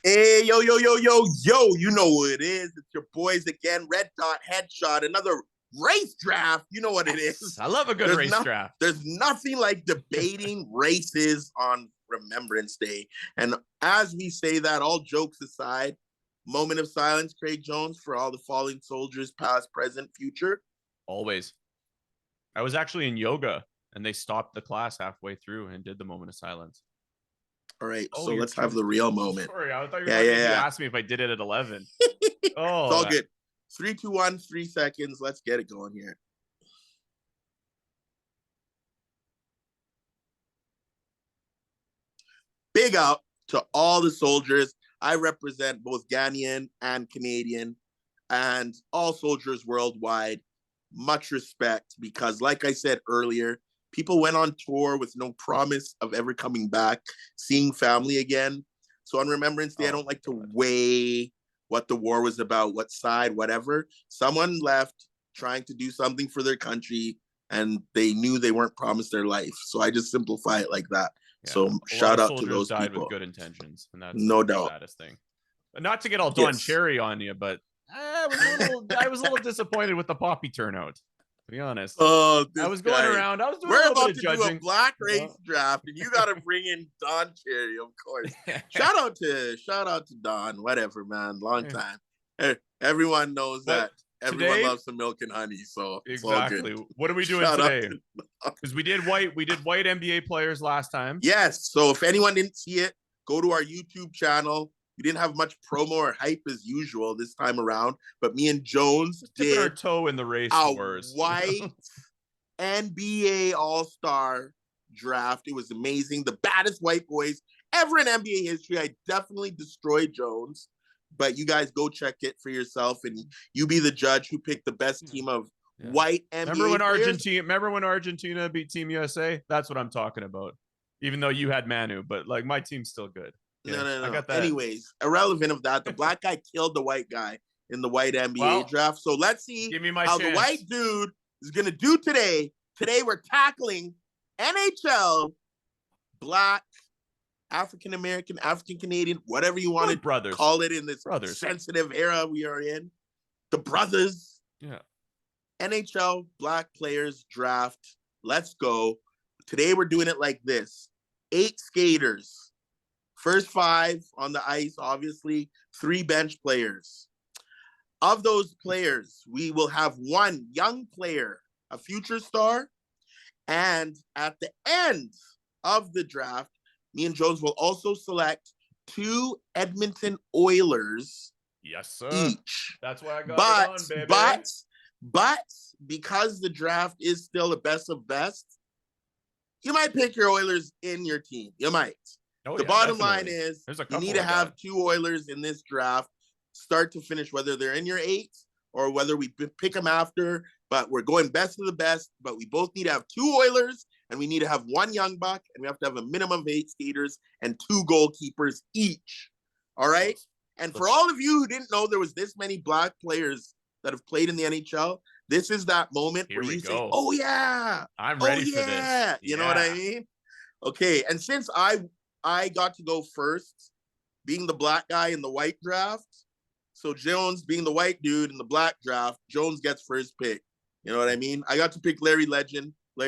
Hey, yo, yo, yo, yo, yo, you know what it is. It's your boys again, Red Dot Headshot, another race draft. You know what it Yes, is. I love a good race draft. There's nothing like debating races on Remembrance Day. And as we say that, all jokes aside, moment of silence, Craig Jones, for all the fallen soldiers, past, present, future. Always. I was actually in yoga and they stopped the class halfway through and did the moment of silence. All right, Oh, so let's have the real moment. Sorry, I thought you were Yeah, talking yeah, you yeah. asked me if I did it at 11. It's all Oh, good. 3, 2, 1, 3 seconds. Let's get it going here. Big up to all the soldiers. I represent both Ghanaian and Canadian and all soldiers worldwide. Much respect because, like I said earlier, people went on tour with no promise of ever coming back, seeing family again. So on Remembrance Day, I don't like to weigh what the war was about, what side, whatever. Someone left trying to do something for their country and they knew they weren't promised their life. So I just simplify it like that. yeah. So shout out to those died people. with good intentions, and that's No the doubt. saddest thing. But not to get all Don Cherry on you, but I was a little disappointed with the poppy turnout. To be honest, I was going around. I was doing We're a little about bit to of judging. do a black race draft, and you got to bring in Don Cherry, of course. shout out to Don. Whatever, man. Long time. Everyone knows that. Everyone loves some milk and honey, so it's exactly. all good. What are we doing today? Because we did white NBA players last time. Yes. So if anyone didn't see it, go to our YouTube channel. We didn't have much promo or hype as usual this time around, but me and Jones did our toe in the race wars. White NBA All-Star draft. It was amazing. The baddest white boys ever in NBA history. I definitely destroyed Jones, but you guys go check it for yourself and you be the judge who picked the best team of white NBA players. Remember when Argentina beat Team USA? That's what I'm talking about. Even though you had Manu, but like my team's still good. Okay? No. I got that. Anyways, irrelevant of that. The black guy killed the white guy in the white NBA draft. So let's see how the white dude is going to do today. Today we're tackling NHL, black, African American, African Canadian, whatever you want to call it in this sensitive era we are in. The brothers. Yeah. NHL black players draft. Let's go. Today we're doing it like this. 8 skaters. First 5 on the ice, obviously. 3 bench players. Of those players, we will have 1 young player, a future star. And at the end of the draft, me and Jones will also select 2 Edmonton Oilers. Yes, sir. Each. That's why I got it on, baby. But because the draft is still a best of best, you might pick your Oilers in your team. You might. The bottom line is you need to have 2 Oilers in this draft, start to finish, whether they're in your 8 or whether we pick them after. But we're going best of the best. But we both need to have 2 Oilers, and we need to have 1 young buck, and we have to have a minimum of 8 skaters and 2 goalkeepers each. All right? And for all of you who didn't know there was this many black players that have played in the NHL, this is that moment where you say, oh, yeah. I'm ready for this. Yeah. You know what I mean? Okay, and since I got to go first, being the black guy in the white draft, so Jones being the white dude in the black draft, Jones gets first pick. You know what I mean? I got to pick Larry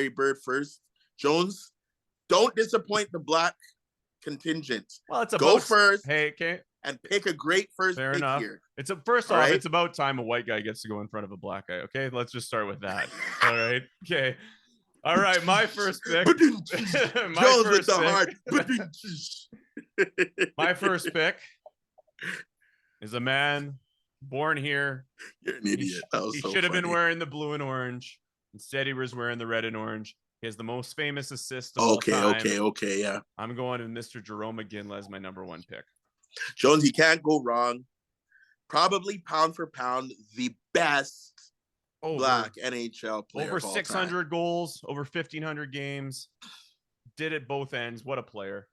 Bird first. Jones, don't disappoint the black contingent. Well, it's go first. Hey, okay. And pick a great first pick here. It's it's about time a white guy gets to go in front of a black guy. Okay, let's just start with that. All right. Okay. All right, my first pick. My first pick is a man born here. You're an idiot. He should have been wearing the blue and orange. Instead, he was wearing the red and orange. He has the most famous assist of all time. Okay, yeah. I'm going to Mr. Jerome McGinley as my number 1 pick. Jones, you can't go wrong. Probably pound for pound, the best black NHL player. Over 600 goals, over 1,500 games. Did it both ends. What a player.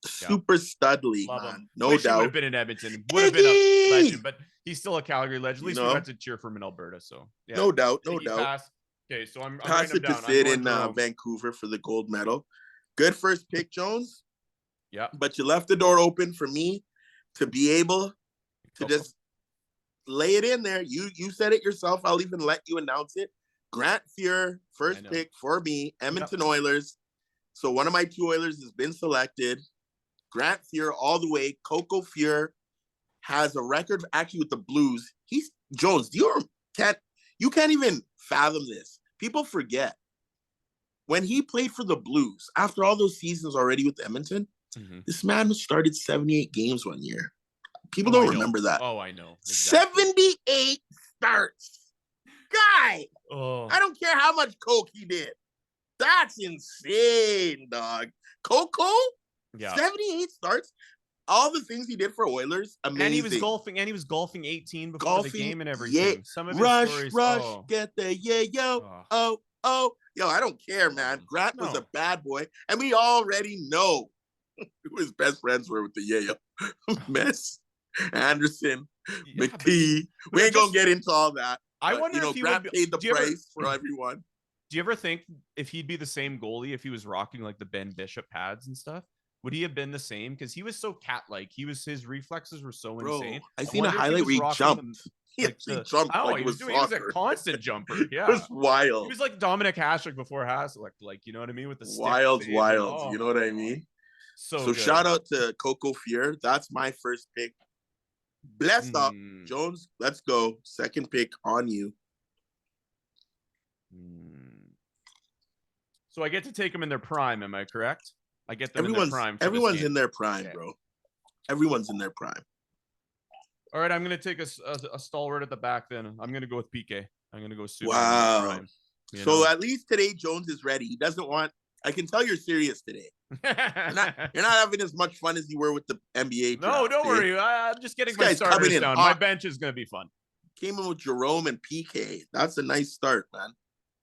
Super studly, man. No doubt. He would have been in Edmonton. Would have been a legend, but he's still a Calgary legend. At least we got to cheer for him in Alberta. So, yeah. No doubt. Pass. Okay, so I'm pass it to Sid in Vancouver for the gold medal. Good first pick, Jones. Yeah. But you left the door open for me to be able to just lay it in there. You said it yourself. I'll even let you announce it. Grant Fuhr, first pick for me, Edmonton Oilers. So one of my 2 Oilers has been selected. Grant Fuhr all the way. Coco Fuhr has a record actually with the Blues. He's Jones. You can't even fathom this. People forget when he played for the Blues after all those seasons already with Edmonton. This man started 78 games one year. People don't remember that. Oh, I know. Exactly. 78 starts. Guy, I don't care how much coke he did. That's insane, dog. Coco? Yeah. 78 starts. All the things he did for Oilers, amazing. And he was golfing 18 before the game and everything. Yeah. Some of his stories, get the yo, Yo, I don't care, man. Grant was a bad boy, and we already know who his best friends were with the yayo. Mess, Anderson, McTee. We ain't gonna get into all that. I wonder if Grant paid the price for everyone. Do you ever think if he'd be the same goalie if he was rocking like the Ben Bishop pads and stuff? Would he have been the same? Because he was so cat-like. His reflexes were so insane. I seen a highlight where he jumped. He jumped like he was a constant jumper. Yeah, it was wild. He was like Dominic Hasek before Hasek, like you know what I mean, with the wild. You know what I mean? So shout out to Coco Fuhr. That's my first pick. Blessed up, Jones. Let's go. Second pick on you. So I get to take them in their prime. Am I correct? I get them in their prime. Everyone's in their prime, bro. Everyone's in their prime. All right, I'm going to take a stalwart at the back then. I'm going to go with PK. I'm going to go super. Wow. Prime, so at least today Jones is ready. He doesn't want – I can tell you're serious today. You're not having as much fun as you were with the NBA draft. No, don't worry. I'm just getting my starters down. My bench is going to be fun. Came in with Jerome and PK. That's a nice start, man.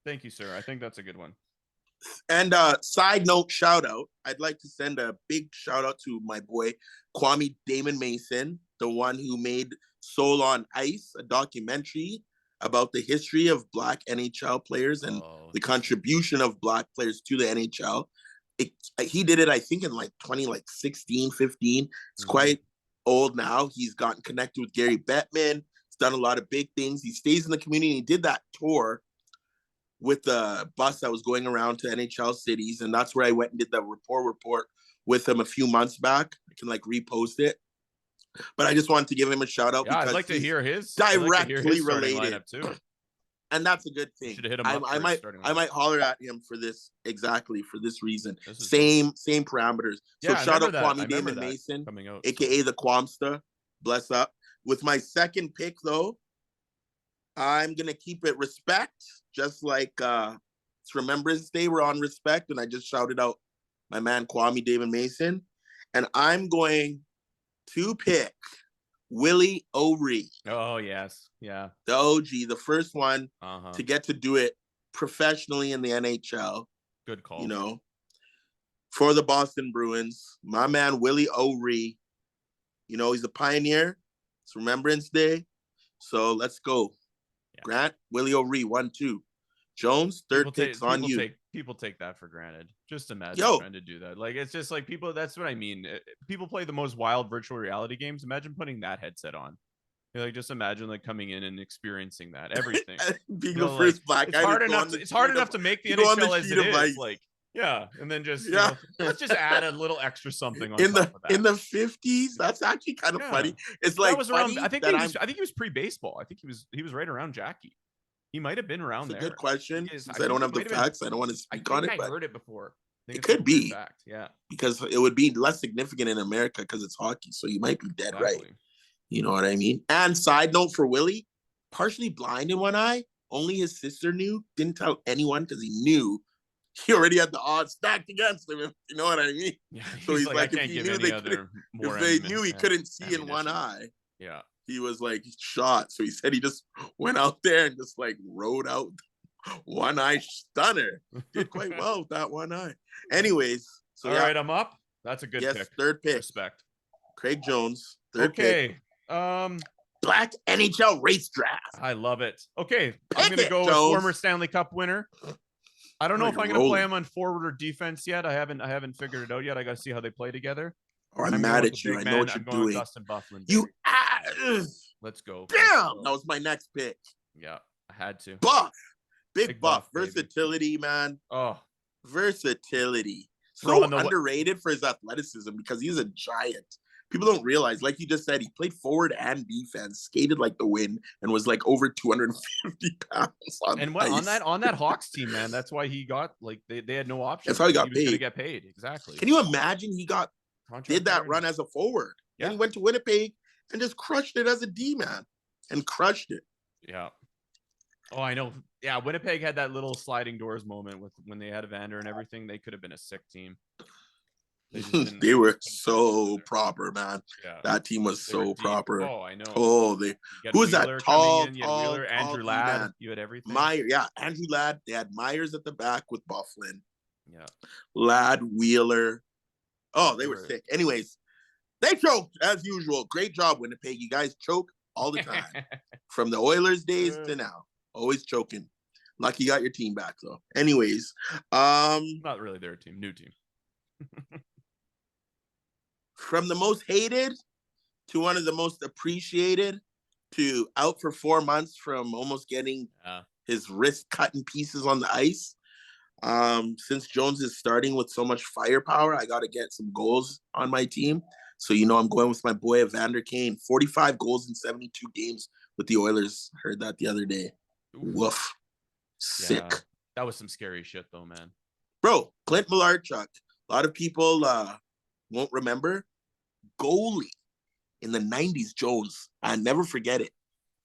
Thank you, sir. I think that's a good one. And side note, shout out. I'd like to send a big shout out to my boy, Kwame Damon Mason, the one who made Soul on Ice, a documentary about the history of Black NHL players and the contribution of Black players to the NHL. He did it, I think, in like 2016, 15. It's quite old now. He's gotten connected with Gary Bettman. He's done a lot of big things. He stays in the community. He did that tour with the bus that was going around to NHL cities. And that's where I went and did the report with him a few months back. I can like repost it. But I just wanted to give him a shout out. Yeah, because I'd like to hear his directly related too. And that's a good thing. Hit him up I might holler at him for this for this reason. Same parameters. So shout out Kwame Damon Mason, aka the Kwamsta. Bless up. With my second pick though, I'm gonna keep it respect, just like it's Remembrance Day. We're on respect, and I just shouted out my man Kwame David Mason, and I'm going to pick Willie O'Ree. Oh yes, yeah, the OG, the first one to get to do it professionally in the NHL. Good call. You know, for the Boston Bruins, my man Willie O'Ree. You know, he's a pioneer. It's Remembrance Day, so let's go. Grant, Willie O'Ree, 1-2. Jones, third pick's on you. People take that for granted. Just imagine trying to do that. Like, it's just like people, that's what I mean. People play the most wild virtual reality games. Imagine putting that headset on. Like, just imagine like coming in and experiencing that. Everything. Being the first Black guy. It's hard enough to make the NHL as it is. Like, yeah, and then just you know, let's just add a little extra something on top of that. In the 50s. That's actually kind of funny. It's like was around, I think he was pre-baseball. I think he was right around Jackie. He might have been around there. That's a good question. I don't have the facts. I don't want to speak on it. I heard it before. It could be. Yeah, because it would be less significant in America because it's hockey. So you might be dead right. You know what I mean? And side note for Willie, partially blind in one eye. Only his sister knew. Didn't tell anyone because he knew. He already had the odds stacked against him. You know what I mean? Yeah, so he's like, if he knew they knew he couldn't see in one eye. Yeah. He was like shot. So he said he just went out there and just like rode out one eye stunner. Did quite well with that one eye. Anyways. So all right, I'm up. That's a good pick. Third pick. Respect. Craig Jones. Third pick. Black NHL race draft. I love it. Okay. I'm gonna go with former Stanley Cup winner. I don't know if I'm going to play him on forward or defense yet. I haven't figured it out yet. I got to see how they play together. Or I'm mad at you. I know what you're doing. Dustin Byfuglien. You. Let's go. Damn, that was my next pick. Yeah, I had to. Buff. Big buff. Baby. Versatility, man. Oh. Versatility. So underrated for his athleticism because he's a giant. People don't realize, like you just said, he played forward and defense, skated like the wind, and was like over 250 pounds on that Hawks team, man. That's why he got like they had no option. That's how he got paid. He was gonna get paid. Exactly. Can you imagine he did that run as a forward? Yeah. And he went to Winnipeg and just crushed it as a D-man and crushed it. Yeah. Oh, I know. Yeah, Winnipeg had that little sliding doors moment when they had Evander and everything. They could have been a sick team. They were so proper, man. Yeah. That team was so proper. Oh, I know. Oh, who was that tall, Wheeler, Andrew Ladd. Man. You had everything. Andrew Ladd. They had Myers at the back with Byfuglien. Yeah. Ladd, Wheeler. Oh, they were sick. Anyways, they choked as usual. Great job, Winnipeg. You guys choke all the time. From the Oilers days to now. Always choking. Lucky you got your team back, though. Anyways. Not really their team. New team. From the most hated to one of the most appreciated to out for 4 months from almost getting his wrist cut in pieces on the ice. Since Jones is starting with so much firepower, I got to get some goals on my team. So, I'm going with my boy Evander Kane. 45 goals in 72 games with the Oilers. Heard that the other day. Woof. Sick. Yeah, that was some scary shit, though, man. Bro, Clint Malarchuk. A lot of people won't remember. Goalie in the 90s, Jones. I never forget it.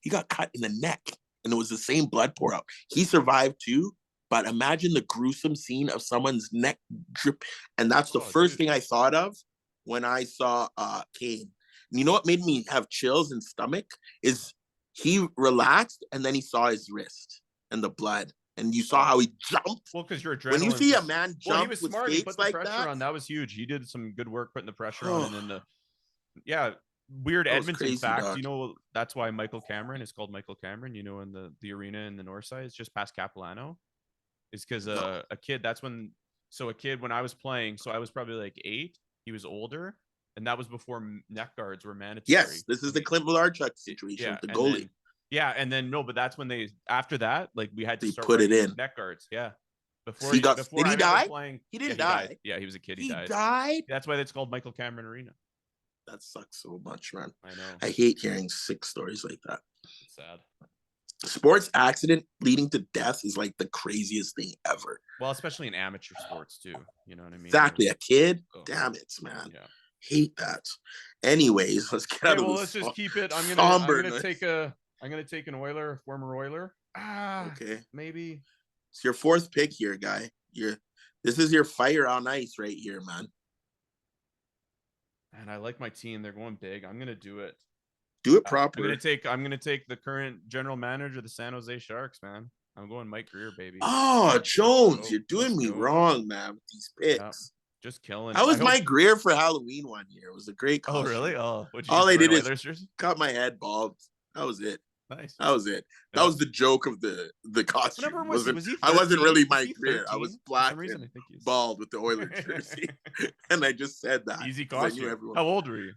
He got cut in the neck, and it was the same blood pour out. He survived too, but imagine the gruesome scene of someone's neck drip. And that's the first thing I thought of when I saw Kane. And you know what made me have chills in stomach is he relaxed, and then he saw his wrist and the blood. And you saw how he jumped. Well, because your adrenaline. When you see a man jump, he was smart. He put the pressure on. That was huge. He did some good work putting the pressure on. And then weird Edmonton crazy, fact. Dog. That's why Michael Cameron is called Michael Cameron. In the arena in the north side, it's just past Capilano. It's because a kid. That's when. So a kid when I was playing. So I was probably like 8. He was older, and that was before neck guards were mandatory. Yes, this is the Clint Malarchuk situation with the goalie. And then no, but that's when after that, like we had to start put it in neck guards. Yeah. Before did he die? He didn't die. Yeah, he was a kid. He died. That's why it's called Michael Cameron Arena. That sucks so much, man. I know. I hate hearing sick stories like that. It's sad. Sports accident leading to death is like the craziest thing ever. Well, especially in amateur sports too. You know what I mean? Exactly. A kid. Damn it, man. Yeah. Hate that. Anyways, let's get out of this. Let's just keep it. I'm gonna take an Oiler, a former Oiler. Okay. Maybe. It's your 4th pick here, guy. This is your fire on ice right here, man. And I like my team. They're going big. I'm gonna do it. Do it properly. I'm gonna take the current general manager of the San Jose Sharks, man. I'm going Mike Greer, baby. Oh, Jones, you're doing me wrong, man, with these picks. Yeah. Just killing. I was Mike Greer for Halloween one year. It was a great costume. Oh, really? Oh, all I did is cut my head bald. That was it. Nice. That was it. That was the joke of the costume. I wasn't really Mike Greer. I was black and bald with the Oilers jersey. And I just said that. Easy costume. How old were you?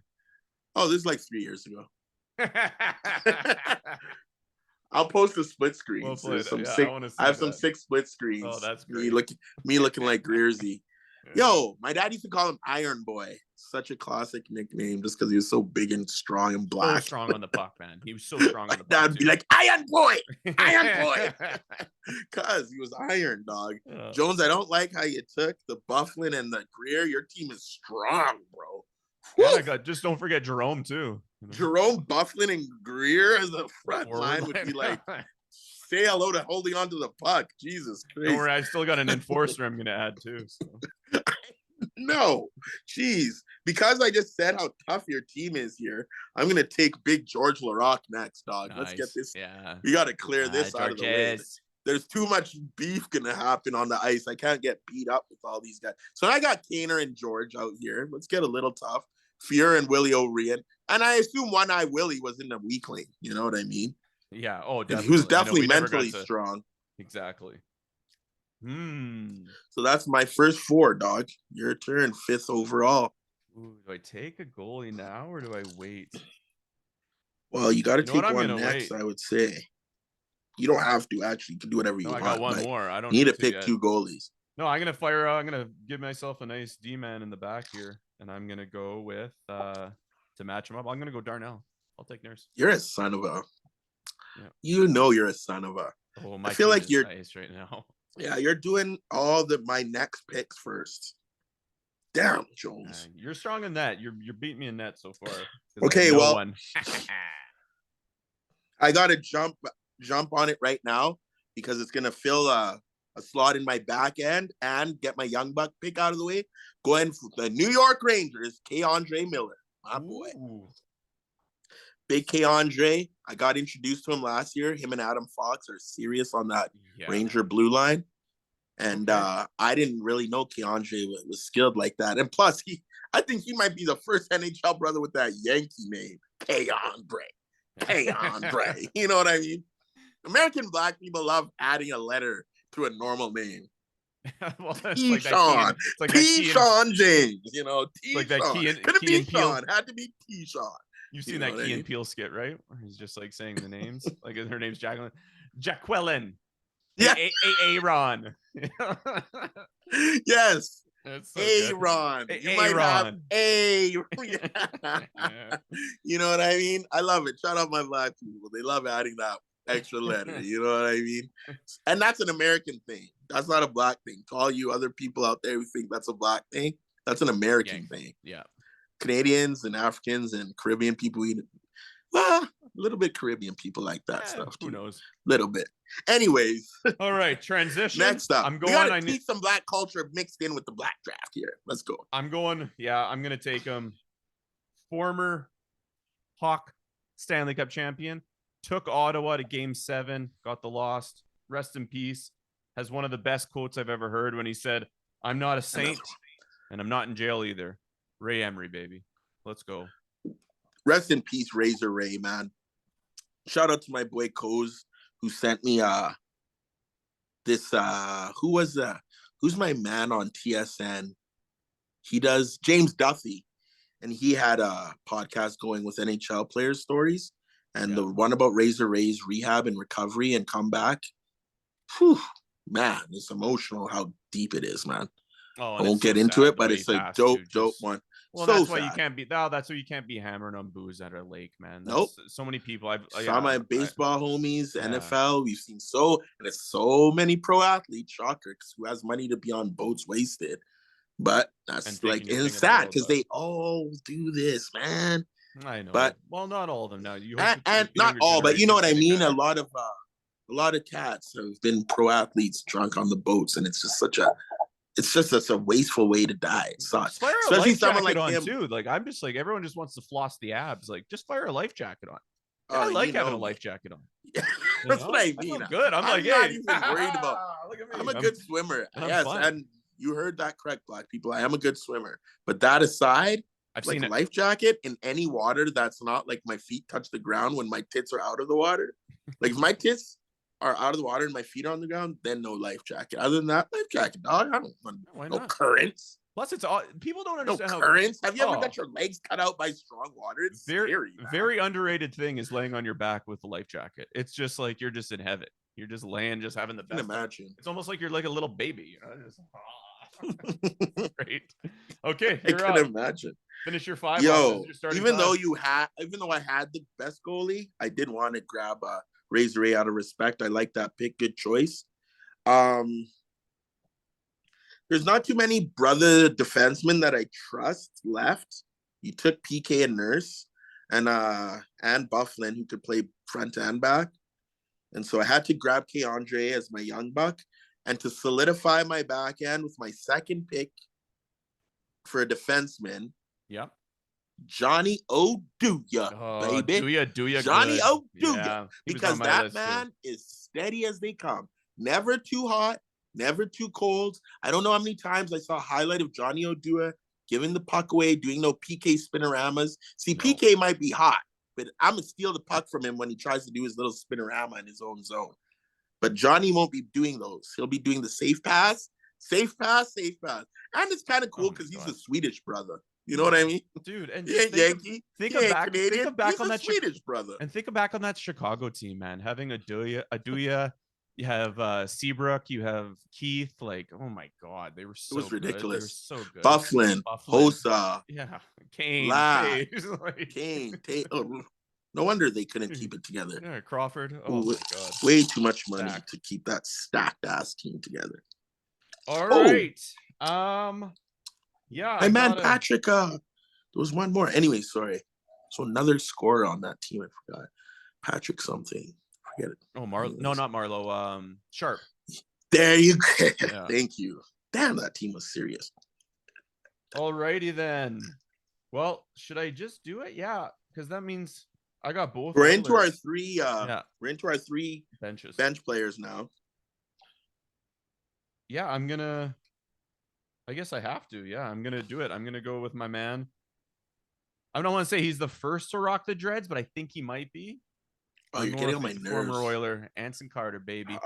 Oh, this is like 3 years ago. I'll post the split screens. I have some sick split screens. Oh, that's great. Me looking like Greersy. Yo, my dad used to call him Iron Boy. Such a classic nickname just because he was so big and strong and black. So strong on the puck, man. He was so strong on the puck. Dad would be like, Iron Boy! Iron Boy! Because he was iron, dog. Jones, I don't like how you took the Byfuglien and the Greer. Your team is strong, bro. Just don't forget Jerome, too. Jerome, Byfuglien, and Greer as a front line would be like... Say hello to holding on to the puck. Jesus Christ. Don't worry, I still got an enforcer I'm going to add too. So. No, jeez. Because I just said how tough your team is here, I'm going to take Big George Larocque next, dog. Nice. Let's get this. Yeah. We got to clear this out of the way. There's too much beef going to happen on the ice. I can't get beat up with all these guys. So I got Kaner and George out here. Let's get a little tough. Fear and Willie O'Rien. And I assume One Eye Willie was in the weakling. You know what I mean? Yeah. Oh, definitely. He was definitely mentally strong. Exactly. So that's my first 4, dog. Your turn, 5th overall. Ooh, do I take a goalie now or do I wait? Well, you got to take I'm one gonna next, wait. I would say. You don't have to, actually. You can do whatever you No, want. I got one more. I don't need to to pick yet. 2 goalies. No, I'm gonna give myself a nice D-man in the back here, and I'm gonna go with to match him up. I'm gonna go Darnell. I'll take Nurse. You're a son of a. Yeah. You know you're a son of a. Oh, my I feel like you're nice right now. Yeah, you're doing my next picks first. Damn, Jones. You're strong in that. You're beating me in that so far. Okay, well, I gotta jump on it right now because it's gonna fill a slot in my back end and get my young buck pick out of the way. Going for the New York Rangers, K-Andre Miller, my boy. Big K-Andre. I got introduced to him last year. Him and Adam Fox are serious on that Ranger blue line. And I didn't really know K-Andre was skilled like that. And plus, I think he might be the first NHL brother with that Yankee name, K-Andre. K-Andre. You know what I mean? American black people love adding a letter to a normal name. Well, T-Sean. T-Sean James. You know, T-Sean. Like that Key and Couldn't be Sean. Had to be T-Sean. You've seen that Key and Peele skit, right? Where he's just like saying the names. Like her name's Jacqueline. Jacqueline. Yeah. Aaron. Yes. So Aaron. You might have A. You know what I mean? I love it. Shout out my black people. They love adding that extra letter. You know what I mean? And that's an American thing. That's not a black thing. To all you other people out there who think that's a black thing, that's an American thing. Yeah. Canadians and Africans and Caribbean people eat it. Well, a little bit Caribbean people like that stuff. Who knows? Little bit. Anyways. All right. Transition. Next up. We gotta teach some black culture mixed in with the black draft here. Let's go. I'm going to take him. Former Hawk Stanley Cup champion. Took Ottawa to Game 7. Got the loss. Rest in peace. Has one of the best quotes I've ever heard when he said, "I'm not a saint and I'm not in jail either." Ray Emery, baby. Let's go. Rest in peace, Razor Ray, man. Shout out to my boy Coz, who sent me who's my man on TSN? He does James Duffy, and he had a podcast going with NHL players' stories, and the one about Razor Ray's rehab and recovery and comeback. Whew, man, it's emotional how deep it is, man. I won't get into it, but it's a dope one. Well, that's why you can't be. That's why you can't be hammering on booze at a lake, man. Nope. So many people. Saw my baseball homies, NFL. We've seen and it's so many pro athletes, shockers, who has money to be on boats wasted. But that's like, it's sad because they all do this, man. I know, but not all of them now. And not all, but you know what I mean. A lot of cats have been pro athletes drunk on the boats, and it's just such a wasteful way to die. It sucks. Fire a life jacket on too. Like I'm just like, everyone just wants to floss the abs. Like just fire a life jacket on. I like having a life jacket on. That's what I mean. Good. I'm like, not even worried about. Look at me. I'm a good swimmer. Yes, and you heard that correct, black people. I am a good swimmer. But that aside, I've seen a life jacket in any water that's not like my feet touch the ground when my tits are out of the water. Like if my tits are out of the water and my feet are on the ground, then no life jacket. Other than that, life jacket, dog. I don't want no currents. Plus, it's all people don't understand no currents. Have you ever got your legs cut out by strong water? It's scary. Very underrated thing is laying on your back with a life jacket. It's just like you're just in heaven. You're just laying, just having the best. Imagine. It's almost like you're like a little baby. You know, just, great. Okay, I can imagine. Finish your 5. Yo, even though I had the best goalie, I did want to grab Razor Ray out of respect. I like that pick. Good choice. There's not too many brother defensemen that I trust left. You took PK and Nurse and Bufflin, who could play front and back. And so I had to grab K-Andre as my young buck. And to solidify my back end with my second pick for a defenseman. Yep. Johnny Oduya, baby. Johnny Oduya. Yeah, because that man is steady as they come. Never too hot, never too cold. I don't know how many times I saw a highlight of Johnny Oduya giving the puck away, doing no PK spinoramas. See, PK might be hot, but I'm going to steal the puck from him when he tries to do his little spinorama in his own zone. But Johnny won't be doing those. He'll be doing the safe pass. And it's kind of cool because he's a Swedish brother. You know what I mean? Dude, and he ain't Yankee. Think back on that Swedish brother. And think back on that Chicago team, man. Having Aduya, you have Seabrook, you have Keith. Like, oh my God, they were so It was ridiculous. They were so good. Bufflin. Hossa. Yeah. Kane. Ladd. Like... Kane. Oh, no wonder they couldn't keep it together. Yeah, Crawford. Oh my God. Way too much money to keep that stacked ass team together. All right. Yeah. Hey man, Patrick. There was one more. Anyway, sorry. So another scorer on that team. I forgot. Patrick something. Forget it. Oh, No, not Marlowe. Sharp. There you go. Yeah. Thank you. Damn, that team was serious. All righty then. Well, should I just do it? Yeah, because that means I got both. We're into our three. We're into our three bench players now. Yeah, I guess I have to. Yeah, I'm gonna do it. I'm gonna go with my man. I don't want to say he's the first to rock the dreads, but I think he might be. Oh, you're getting on my nerves. Former Oiler, Anson Carter, baby.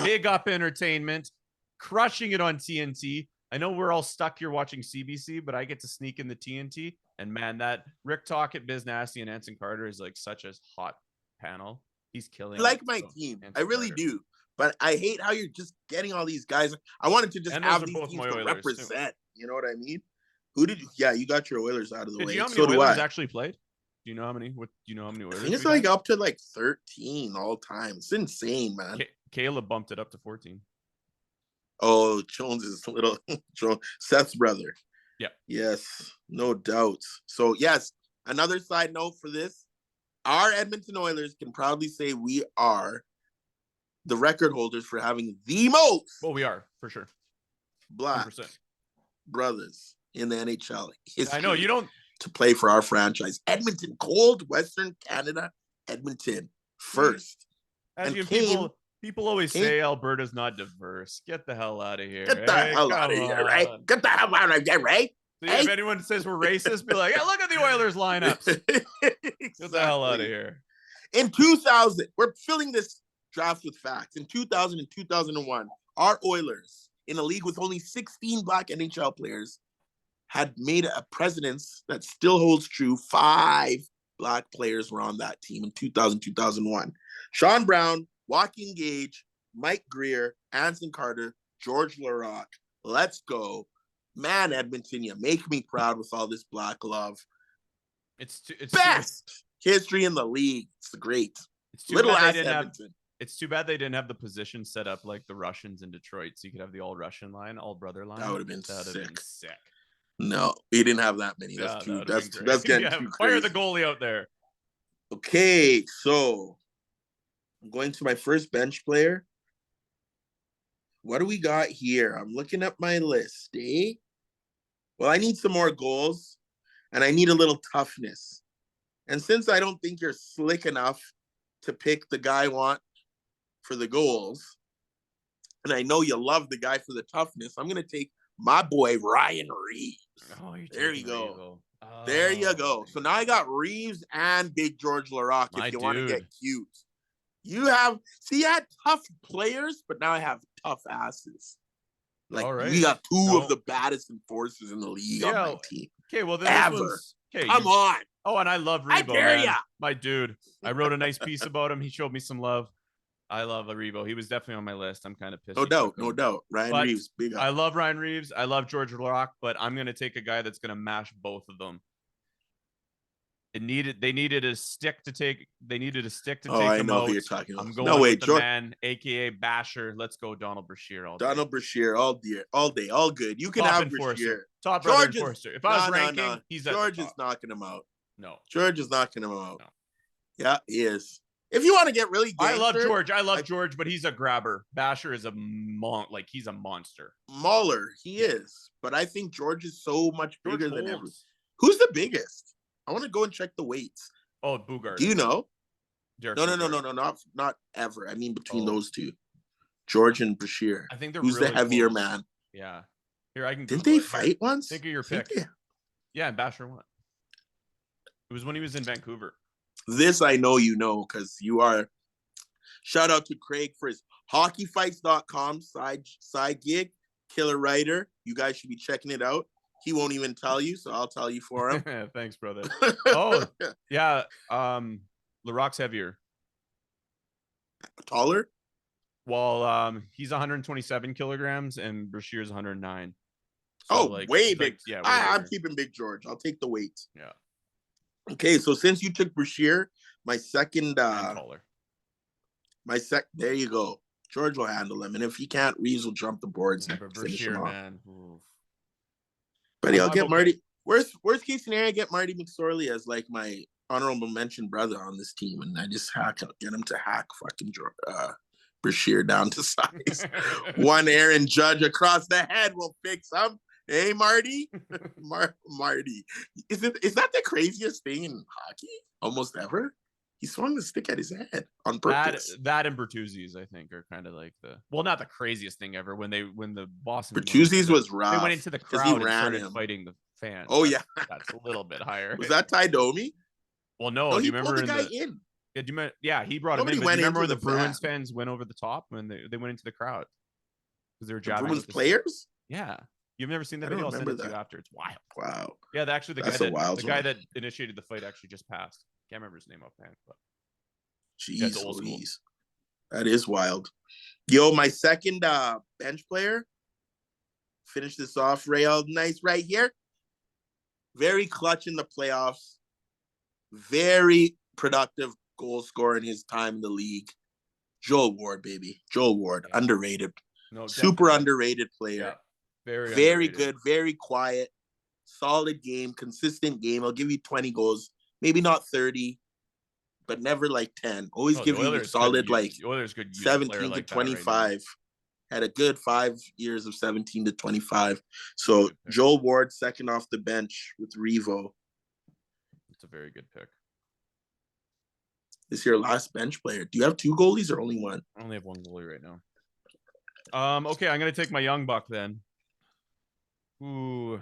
Big Up Entertainment, crushing it on TNT. I know we're all stuck here watching CBC, but I get to sneak in the TNT. And man, that Rick Tocchet, Biz Nasty, and Anson Carter is like such a hot panel. He's killing. I like my team. I really do. But I hate how you're just getting all these guys. I wanted to just have these teams to represent. Too. You know what I mean? Who did you? Yeah, you got your Oilers out of the way. Do you know how many Oilers actually played? Do you know how many? Do you know how many Oilers? I think it's like up to like 13 all time. It's insane, man. Caleb bumped it up to 14. Oh, Jones is a little Seth's brother. Yeah. Yes, no doubt. So yes, another side note for this: our Edmonton Oilers can proudly say we are the record holders for having the most. Well, we are for sure. Black 100%. Brothers in the NHL history. I know you don't to play for our franchise. Edmonton, cold Western Canada, Edmonton first. As and people always say Alberta's not diverse. Get the hell out of here. Get the hell out of here, right? Get the hell out of here, right? So if anyone says we're racist, be like, hey, look at the Oilers lineups. Exactly. Get the hell out of here. In 2000, we're filling this draft with facts. In 2000 and 2001, our Oilers, in a league with only 16 Black NHL players, had made a precedence that still holds true. 5 Black players were on that team in 2000, 2001. Sean Brown, Joaquin Gage, Mike Greer, Anson Carter, George Laraque. Let's go. Man, Edmonton, you make me proud with all this Black love. It's best history in the league. It's great. It's too bad they didn't Edmonton. It's too bad they didn't have the position set up like the Russians in Detroit, so you could have the all-Russian line, all-brother line. That would have been sick. No, we didn't have that many. That's getting too crazy. Fire the goalie out there. Okay, so I'm going to my first bench player. What do we got here? I'm looking at my list, eh? Well, I need some more goals, and I need a little toughness. And since I don't think you're slick enough to pick the guy I want for the goals, and I know you love the guy for the toughness, I'm going to take my boy, Ryan Reeves. Oh, there you go. Oh, there you go. So now I got Reeves and Big George Laraque if you want to get cute. You have, I had tough players, but now I have tough asses. Like, we got two of the baddest enforcers in the league on my team. Okay, well, then Come on. Oh, and I love Rebo, I dare ya. My dude. I wrote a nice piece about him. He showed me some love. I love Rebo. He was definitely on my list. I'm kind of pissed. No doubt. Ryan Reeves, big up. I love Ryan Reeves. I love George Laraque, but I'm going to take a guy that's going to mash both of them. They needed a stick to take. They needed a stick to take I them know out. Who you're talking about. I'm going with the man, aka Basher. Let's go, Donald Brashear. Donald Brashear, all day, all good. You can have Brashear. Top brother enforcer. If I was ranking, he's at George is knocking him out. No, George is knocking him out. No. Yeah, he is. If you want to get really gangster, I love George, but he's a grabber. Basher is he's a monster. Mauler, he is. But I think George is so much bigger than ever. Who's the biggest? I want to go and check the weights. Oh, Bugard. Do you know? No, not ever. I mean between those two, George and Brashear. I think they're who's really the heavier close. man? Yeah. Here I can. Didn't they fight once? Think of your pick. Yeah, and Basher won. It was when he was in Vancouver. This I know you know because you are. Shout out to Craig for his hockeyfights.com side gig. Killer writer. You guys should be checking it out. He won't even tell you, so I'll tell you for him. Thanks, brother. Oh, yeah. Larocque's heavier. Taller? Well, he's 127 kilograms and Brashear's 109. So way big. Like, yeah, I'm keeping Big George. I'll take the weight. Yeah. Okay, so since you took Brashear, my second taller. There you go. George will handle him, and if he can't, Reeves will jump the boards and finish him off. Man. But I'll get Marty. Worst case scenario, I get Marty McSorley as like my honorable mention brother on this team, and I just get him to hack fucking Brashear down to size. One Aaron Judge across the head will fix him. Hey, Marty. Marty. Is that the craziest thing in hockey almost ever? He swung the stick at his head on purpose. That and Bertuzzi's, I think, are kind of like not the craziest thing ever. When the Boston Bertuzzi's was rough. They went into the crowd and started fighting the fans. Oh, yeah. That's a little bit higher. Was that Ty Domi? Well, no. Do you remember the guy in? Yeah, he brought him in. But do you remember when the Bruins fans went over the top when they went into the crowd? Because they were jabbing. Bruins players? Yeah. You've never seen that video? I'll send it to you after. It's wild. Wow. Yeah, the guy that initiated the fight actually just passed. Can't remember his name offhand, but jeez Louise. That is wild. Yo, my second bench player. Finish this off real nice right here. Very clutch in the playoffs. Very productive goal scorer in his time in the league. Joel Ward, baby. Joel Ward. Yeah. Underrated. No, super underrated player. Yeah. Very good, very quiet, solid game, consistent game. I'll give you 20 goals, maybe not 30, but never like 10. Always give you solid like 17 to 25. Had a good 5 years of 17 to 25. So Joel Ward, second off the bench with Revo. It's a very good pick. This is your last bench player. Do you have 2 goalies or only one? I only have 1 goalie right now. Okay, I'm gonna take my young buck then. Ooh.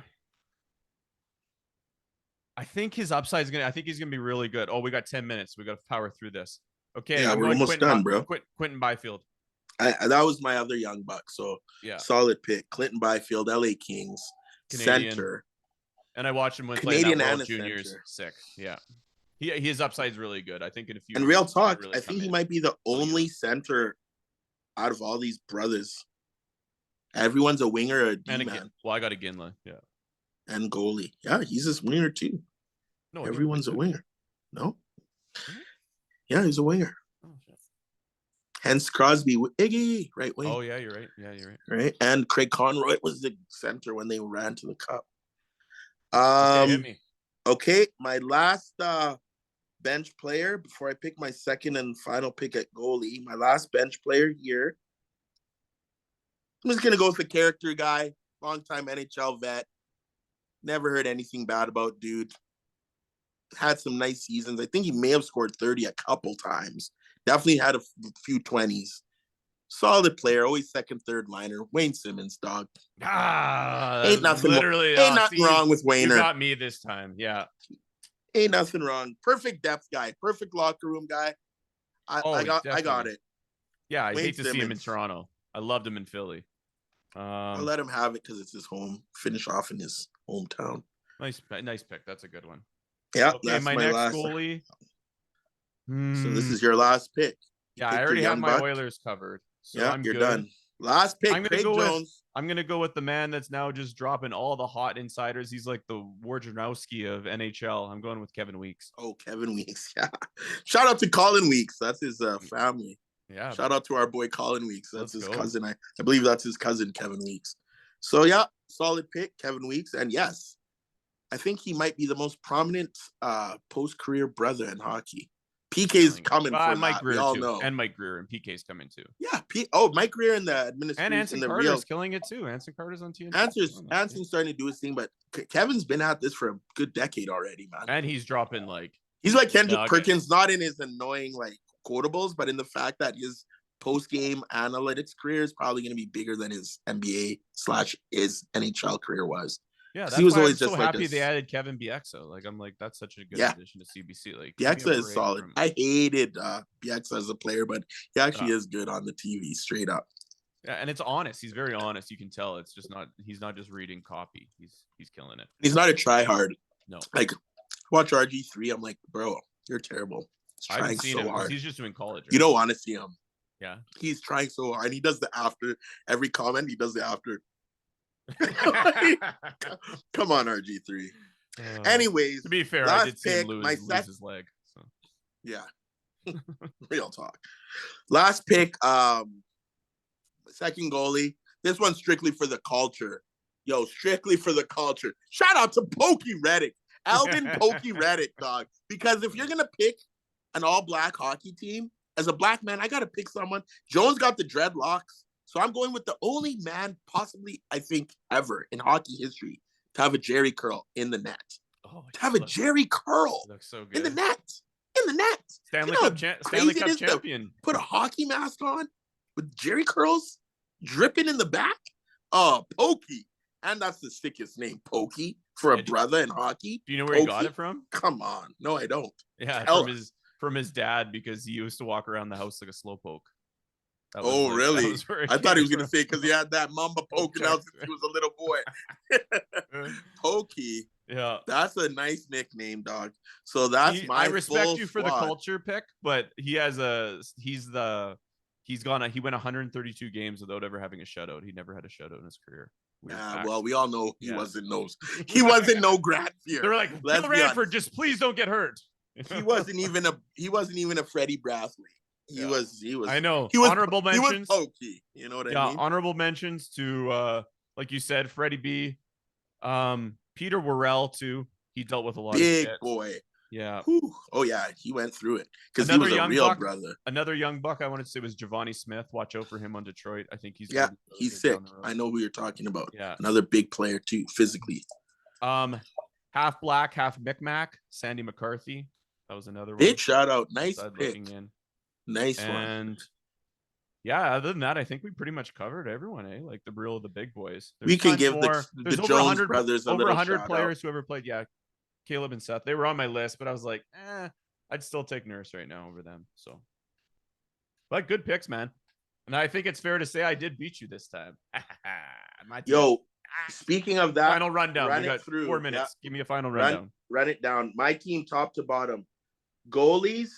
I think his upside is I think he's gonna be really good. Oh, we got 10 minutes. We got to power through this. Okay, yeah, we're almost done, bro. Quentin Byfield. That was my other young buck. So yeah, solid pick. Clinton Byfield, LA Kings, Canadian. Center. And I watched him when Canadian and Juniors. Center. Sick. Yeah, his upside is really good. I think in a few. And real talk, really I think he might be the only center out of all these brothers. Everyone's a winger or a D-man. Well, I got a Ginla, yeah. And goalie. Yeah, he's a winger too. No, everyone's a winger. No? Mm-hmm. Yeah, he's a winger. Oh, shit. Hence Crosby, Iggy, right wing. Oh, yeah, you're right. Yeah, you're right. Right? And Craig Conroy was the center when they ran to the cup. Okay, my last bench player, before I pick my second and final pick at goalie, my last bench player here. I'm just going to go with the character guy, longtime NHL vet. Never heard anything bad about dude. Had some nice seasons. I think he may have scored 30 a couple times. Definitely had a few 20s. Solid player, always second, third liner. Wayne Simmons, dog. Ain't nothing wrong with Wayner. You got me this time, yeah. Ain't nothing wrong. Perfect depth guy. Perfect locker room guy. I got it. Yeah, I hate to see him in Toronto. I loved him in Philly. I'll let him have it because it's his home. Finish off in his hometown. Nice pick. That's a good one. Yeah, okay, that's my next last goalie. So this is your last pick. Yeah, I already have my Oilers covered. So yeah, you're done. Last pick, Craig Jones. I'm going to go with the man that's now just dropping all the hot insiders. He's like the Wojnarowski of NHL. I'm going with Kevin Weeks. Oh, Kevin Weeks. Yeah. Shout out to Colin Weeks. That's his family. Yeah. Shout out to our boy Colin Weeks. That's his cousin. I believe that's his cousin, Kevin Weeks. So, yeah, solid pick, Kevin Weeks. And yes, I think he might be the most prominent post-career brother in hockey. PK's coming for Mike that. Greer we all too. know. And Mike Greer and PK's coming too. Yeah. Mike Greer in the administration. And Anson Carter's killing it too. Anson Carter's on TNT. Anson's starting to do his thing, but Kevin's been at this for a good decade already, man. And he's dropping like... He's like Kendrick Perkins, not in his annoying like quotables, but in the fact that his post-game analytics career is probably going to be bigger than his NBA/his NHL career was. Yeah, that's why I'm so happy they added Kevin Bieksa. Like, I'm like, that's such a good addition to CBC. Like, Bieksa is solid. I hated Bieksa as a player, but he actually is good on the TV, straight up. Yeah, and it's honest. He's very honest. You can tell it's just not. He's not just reading copy. He's killing it. He's not a tryhard. No. Like watch RG3. I'm like, bro, you're terrible. He's I haven't trying seen so him. hard. He's just doing college. Right? You don't want to see him. Yeah. He's trying so hard. He does the after every comment. He does the after. Come on, RG3. Anyways, to be fair, I did see him lose his leg. So. Yeah. Real talk. Last pick, second goalie. This one's strictly for the culture. Yo, strictly for the culture. Shout out to Pokey Reddick. Alvin Pokey Reddick, dog. Because if you're going to pick an all-black hockey team, as a black man, I got to pick someone. Jones got the dreadlocks. So I'm going with the only man possibly, I think, ever in hockey history to have a Jerry curl in the net. Oh, to have a Jerry curl so good. in the net. In the net. Stanley Cup champion. Put a hockey mask on with Jerry curls dripping in the back. Oh, Pokey. And that's the sickest name, Pokey, for a brother in hockey. Do you know where he got it from? Come on. No, I don't. Yeah, from his dad, because he used to walk around the house like a slowpoke. Really? I thought he was going to say because he had that mamba poking out since he was a little boy. Pokey. Yeah. That's a nice nickname, dog. So that's I respect you for the culture pick, but he went 132 games without ever having a shutout. He never had a shutout in his career. Well, we all know he wasn't no Grant Fear. They were like, Bill Ranford, just please don't get hurt. He wasn't even a Freddie Brassley. He was. I know. He was honorable mentions. He was pokey. You know what I mean? Honorable mentions to, like you said, Freddie B. Peter Worrell too. He dealt with a lot big of shit. Boy. Yeah. Whew. Oh yeah, he went through it because he was a real brother. Another young buck I wanted to say was Giovanni Smith. Watch out for him on Detroit. I think he's he's sick. I know who you're talking about. Yeah. Another big player too, physically. Half black, half Micmac. Sandy McCarthy. That was another one. Big shout out. Nice pick. Nice one. And yeah, other than that, I think we pretty much covered everyone, like the big boys. We can give the Jones brothers over 100 players who ever played. Yeah, Caleb and Seth, they were on my list, but I was like, I'd still take Nurse right now over them. So, but good picks, man. And I think it's fair to say I did beat you this time. Yo, speaking of that, final rundown. We got 4 minutes. Give me a final rundown. Run it down. My team, top to bottom. Goalies,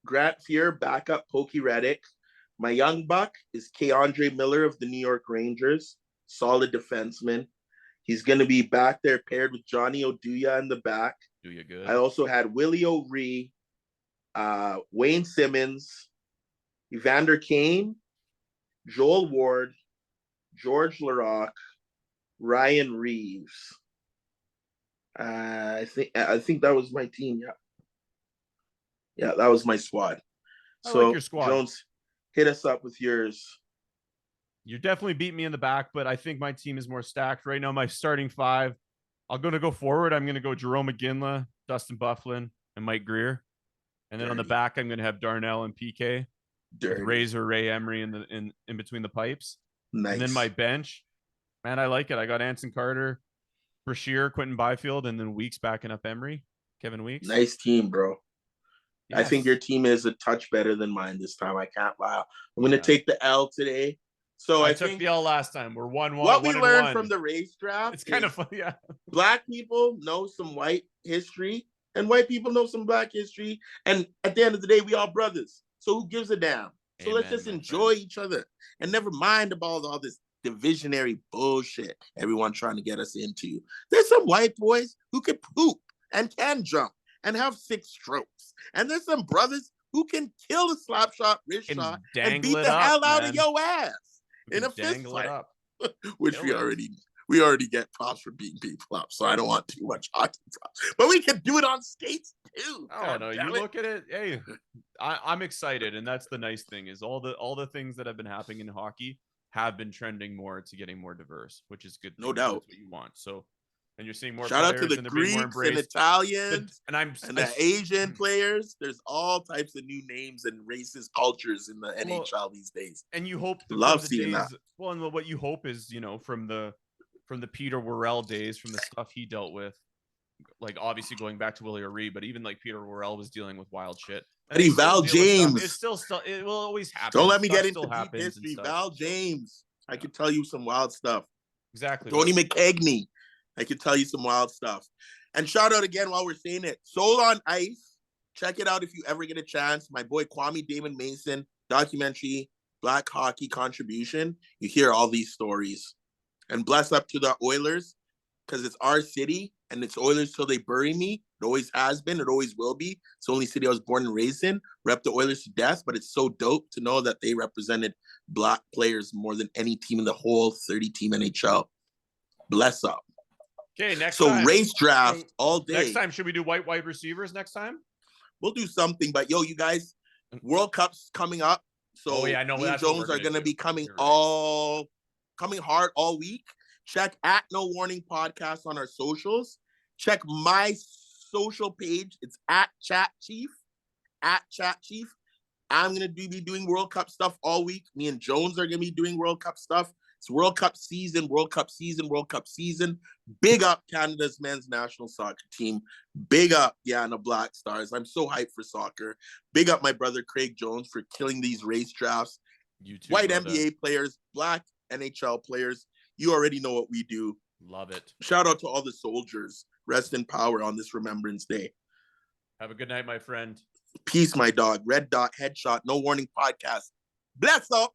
Grant Fear, backup Pokey Reddick. My young buck is Keandre Miller of the New York Rangers. Solid defenseman. He's going to be back there paired with Johnny Oduya in the back. Oduya good. I also had Willie O'Ree, Wayne Simmons, Evander Kane, Joel Ward, George Larocque, Ryan Reeves. I think that was my team. Yeah, that was my squad. I like your squad. Jones, hit us up with yours. You definitely beat me in the back, but I think my team is more stacked right now. My starting 5, I'm going to go forward. I'm going to go Jerome McGinley, Dustin Byfuglien, and Mike Greer. And then on the back, I'm going to have Darnell and PK. Razor Ray Emery in between the pipes. Nice. And then my bench, man, I like it. I got Anson Carter, Brashear, Quentin Byfield, and then Weeks backing up Emery, Kevin Weeks. Nice team, bro. Yes. I think your team is a touch better than mine this time. I can't lie. I'm going to take the L today. So I took think the L last time. We're 1-1. What we learned from the race draft, it's kind of funny. Yeah, black people know some white history, and white people know some black history. And at the end of the day, we all brothers. So who gives a damn? So let's just enjoy each other and never mind about all this divisionary bullshit everyone trying to get us into. There's some white boys who can poop and can jump and have 6 strokes. And there's some brothers who can kill a slap shot, wrist shot, and beat the hell out of your ass in a fist fight. Which we already get props for beating people up. So I don't want too much hockey props. But we can do it on skates too. Oh no, you look at it. Hey, I'm excited, and that's the nice thing is all the things that have been happening in hockey have been trending more to getting more diverse, which is good. No doubt. That's what you want. So. And you're seeing more. Shout out to the Greeks and Italians and the Asian players. There's all types of new names and racist cultures in the NHL these days. And you hope love seeing that. Well, and what you hope is, from the Peter Worrell days, from the stuff he dealt with, like obviously going back to Willie O'Ree, but even like Peter Worrell was dealing with wild shit. Val James. It will always happen. Don't let me get into deep history. Val James. I could tell you some wild stuff. Exactly. Tony McKegney, I could tell you some wild stuff. And shout out again while we're saying it. Soul on Ice. Check it out if you ever get a chance. My boy Kwame Damon Mason documentary, Black Hockey Contribution. You hear all these stories. And bless up to the Oilers, because it's our city and it's Oilers till they bury me. It always has been. It always will be. It's the only city I was born and raised in. Rep the Oilers to death, but it's so dope to know that they represented Black players more than any team in the whole 30-team NHL. Bless up. Okay, next time. So race draft all day. Next time, should we do white wide receivers next time? We'll do something, but yo, you guys, World Cup's coming up. So me and Jones are going to be coming hard all week. Check at No Warning Podcast on our socials. Check my social page. It's at Chat Chief. I'm going to be doing World Cup stuff all week. Me and Jones are going to be doing World Cup stuff. It's World Cup season. Big up Canada's men's national soccer team. Big up the Black Stars. I'm so hyped for soccer. Big up my brother Craig Jones for killing these race drafts. You too, White brother. NBA players, Black NHL players. You already know what we do. Love it. Shout out to all the soldiers. Rest in power on this Remembrance Day. Have a good night, my friend. Peace, my dog. Red Dot Headshot. No Warning Podcast. Bless up.